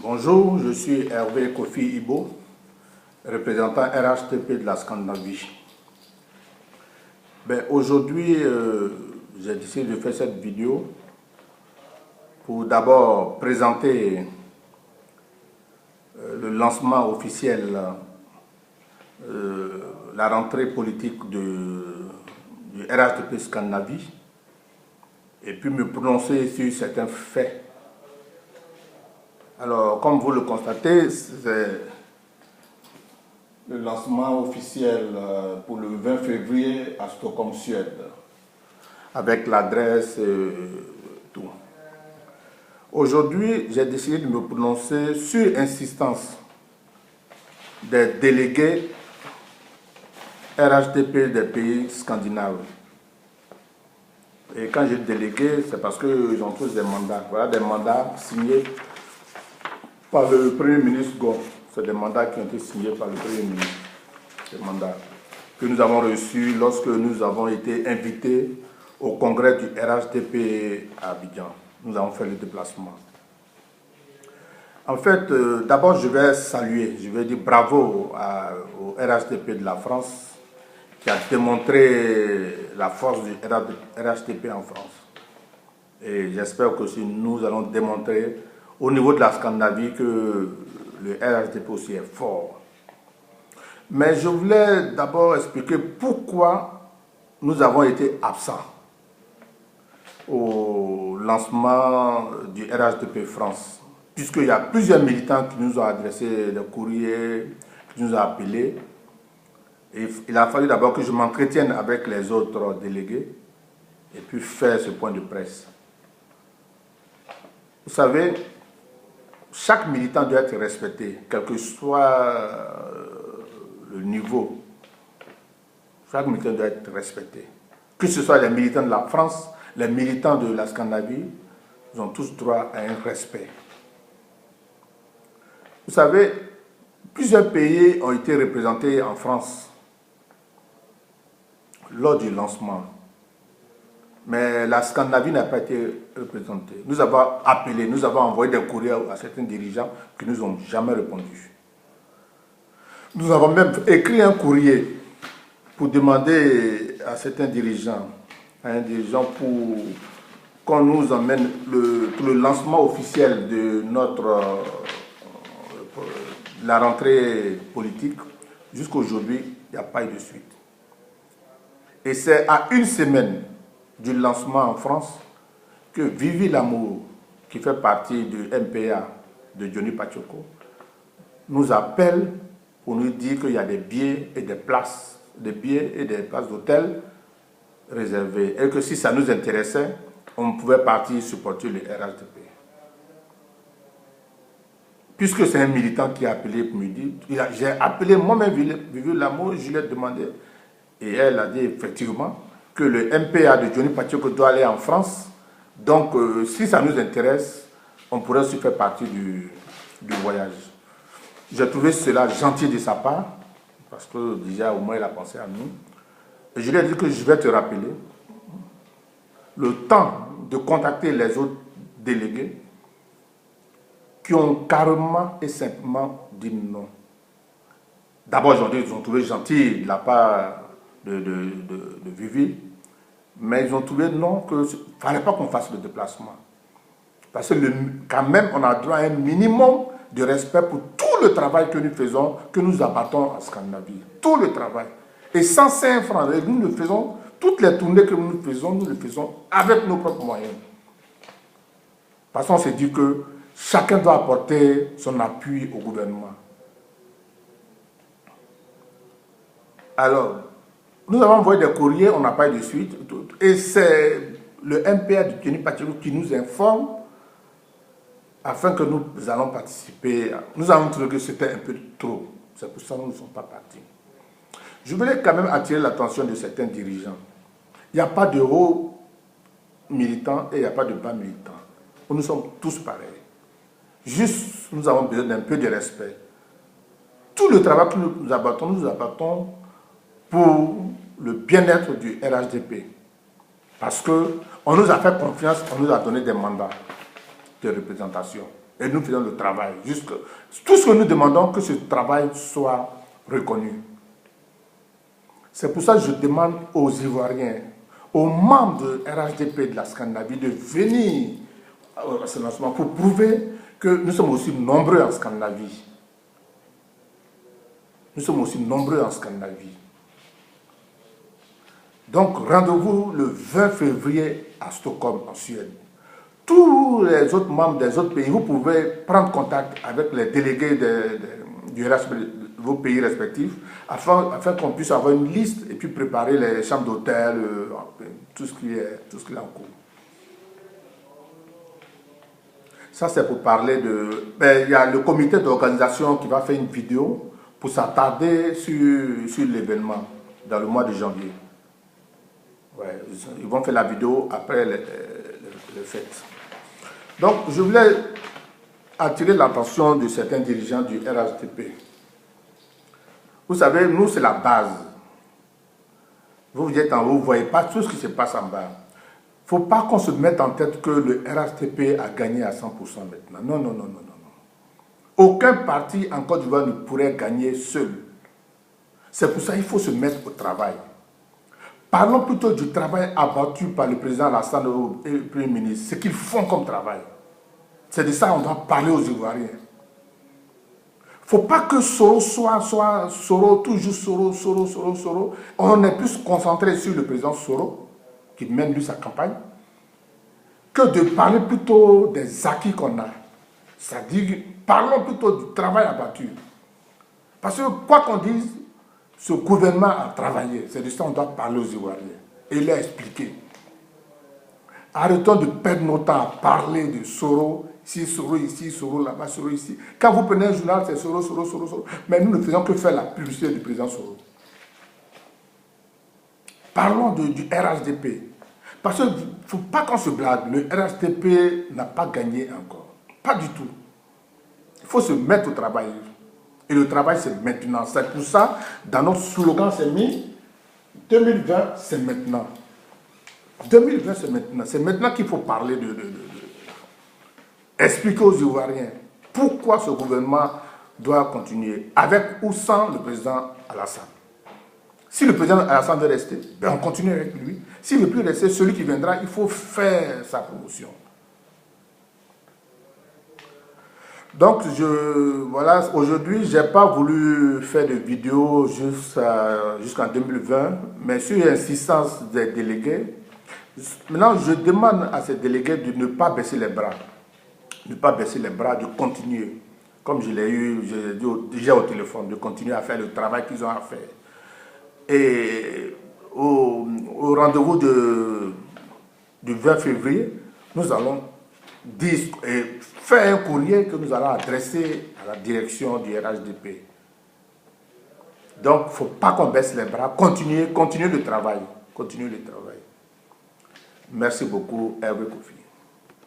Bonjour, je suis Hervé Kofi Ibo, représentant RHTP de la Scandinavie. Aujourd'hui, j'ai décidé de faire cette vidéo pour d'abord présenter le lancement officiel, la rentrée politique du RHTP Scandinavie et puis me prononcer sur certains faits. Alors, comme vous le constatez, c'est le lancement officiel pour le 20 février à Stockholm, Suède, avec l'adresse et tout. Aujourd'hui, j'ai décidé de me prononcer sur insistance des délégués RHTP des pays scandinaves. Et quand j'ai délégué, c'est parce qu'ils ont tous des mandats. Voilà des mandats signés par le Premier ministre Gon. C'est des mandats qui ont été signés par le Premier ministre. Des mandats que nous avons reçus lorsque nous avons été invités au congrès du RHTP à Abidjan. Nous avons fait le déplacement. En fait, d'abord je vais saluer, je vais dire bravo au RHTP de la France qui a démontré la force du RHTP en France. Et j'espère que si nous allons démontrer au niveau de la Scandinavie que le RHTP aussi est fort. Mais je voulais d'abord expliquer pourquoi nous avons été absents au lancement du RHTP France. Puisqu'il y a plusieurs militants qui nous ont adressé des courriers, qui nous ont appelés. Et il a fallu d'abord que je m'entretienne avec les autres délégués et puis faire ce point de presse. Vous savez, chaque militant doit être respecté, quel que soit le niveau. Chaque militant doit être respecté. Que ce soit les militants de la France, les militants de la Scandinavie, ils ont tous droit à un respect. Vous savez, plusieurs pays ont été représentés en France lors du lancement. Mais la Scandinavie n'a pas été représentée. Nous avons appelé, nous avons envoyé des courriers à certains dirigeants qui ne nous ont jamais répondu. Nous avons même écrit un courrier pour demander à certains dirigeants, à un dirigeant pour qu'on nous emmène pour le lancement officiel de la rentrée politique. Jusqu'aujourd'hui, il n'y a pas eu de suite. Et c'est à une semaine du lancement en France que Vivi Lamour, qui fait partie du MPA de Johnny Pacheco, nous appelle pour nous dire qu'il y a des billets et des places d'hôtel réservés et que si ça nous intéressait, on pouvait partir supporter le RHTP. Puisque c'est un militant qui a appelé pour me dire, j'ai appelé moi-même Vivi Lamour, je lui ai demandé, et elle a dit effectivement que le MPA de Johnny Pacheco doit aller en France. Donc, si ça nous intéresse, on pourrait se faire partie du voyage. J'ai trouvé cela gentil de sa part, parce que déjà, au moins, il a pensé à nous. Et je lui ai dit que je vais te rappeler le temps de contacter les autres délégués qui ont carrément et simplement dit non. D'abord, ils ont trouvé gentil de la part de Vivi, mais ils ont trouvé non, qu'il ne fallait pas qu'on fasse le déplacement. Parce que quand même, on a droit à un minimum de respect pour tout le travail que nous faisons, que nous apportons à Scandinavie. Tout le travail. Et sans 5 francs, nous le faisons, toutes les tournées que nous le faisons avec nos propres moyens. Parce qu'on s'est dit que chacun doit apporter son appui au gouvernement. Alors, nous avons envoyé des courriers, on n'a pas eu de suite. Et c'est le MPA de Johnny Pacheco qui nous informe afin que nous allons participer. Nous avons trouvé que c'était un peu trop. C'est pour ça que nous ne sommes pas partis. Je voulais quand même attirer l'attention de certains dirigeants. Il n'y a pas de hauts militants et il n'y a pas de bas militants. Nous sommes tous pareils. Juste, nous avons besoin d'un peu de respect. Tout le travail que nous abattons pour le bien-être du RHTP. Parce qu'on nous a fait confiance, on nous a donné des mandats de représentation. Et nous faisons le travail. Tout ce que nous demandons, que ce travail soit reconnu. C'est pour ça que je demande aux Ivoiriens, aux membres de RHDP de la Scandinavie de venir à ce lancement pour prouver que nous sommes aussi nombreux en Scandinavie. Nous sommes aussi nombreux en Scandinavie. Donc, rendez-vous le 20 février à Stockholm, en Suède. Tous les autres membres des autres pays, vous pouvez prendre contact avec les délégués de vos pays respectifs afin qu'on puisse avoir une liste et puis préparer les chambres d'hôtel, tout ce qui est en cours. Ça, c'est pour parler de... il y a le comité d'organisation qui va faire une vidéo pour s'attarder sur l'événement dans le mois de janvier. Ouais, ils vont faire la vidéo après les fêtes. Donc, je voulais attirer l'attention de certains dirigeants du RHDP. Vous savez, nous, c'est la base. Vous êtes en haut, vous ne voyez pas tout ce qui se passe en bas. Il ne faut pas qu'on se mette en tête que le RHDP a gagné à 100% maintenant. Non, non, non, non, non. Aucun parti en Côte d'Ivoire ne pourrait gagner seul. C'est pour ça qu'il faut se mettre au travail. Parlons plutôt du travail abattu par le président Alassane et le Premier ministre. Ce qu'ils font comme travail. C'est de ça qu'on doit parler aux Ivoiriens. Il ne faut pas que Soro soit Soro, toujours Soro. On est plus concentré sur le président Soro, qui mène lui sa campagne, que de parler plutôt des acquis qu'on a. C'est-à-dire, parlons plutôt du travail abattu. Parce que quoi qu'on dise, ce gouvernement a travaillé. C'est de ça qu'on doit parler aux Ivoiriens. Et il a expliqué. Arrêtons de perdre notre temps à parler de Soro, ici, Soro là-bas, Soro ici. Quand vous prenez un journal, c'est Soro. Mais nous ne faisons que faire la publicité du président Soro. Parlons du RHDP. Parce qu'il ne faut pas qu'on se blague. Le RHDP n'a pas gagné encore. Pas du tout. Il faut se mettre au travail. Et le travail, c'est maintenant. C'est pour ça, dans notre slogan, c'est mis 2020, c'est maintenant. 2020, c'est maintenant. C'est maintenant qu'il faut parler expliquer aux Ivoiriens pourquoi ce gouvernement doit continuer, avec ou sans le président Alassane. Si le président Alassane veut rester, ben on continue avec lui. S'il ne veut plus rester, celui qui viendra, il faut faire sa promotion. Donc, voilà, aujourd'hui, je n'ai pas voulu faire de vidéo jusqu'en 2020, mais sur l'insistance des délégués, maintenant, je demande à ces délégués de ne pas baisser les bras. Ne pas baisser les bras, de continuer. Comme je l'ai dit déjà au téléphone, de continuer à faire le travail qu'ils ont à faire. Et au rendez-vous du 20 février, nous allons faire un courrier que nous allons adresser à la direction du RHDP. Donc, il ne faut pas qu'on baisse les bras. Continuez le travail. Continuez le travail. Merci beaucoup, Hervé Kofi.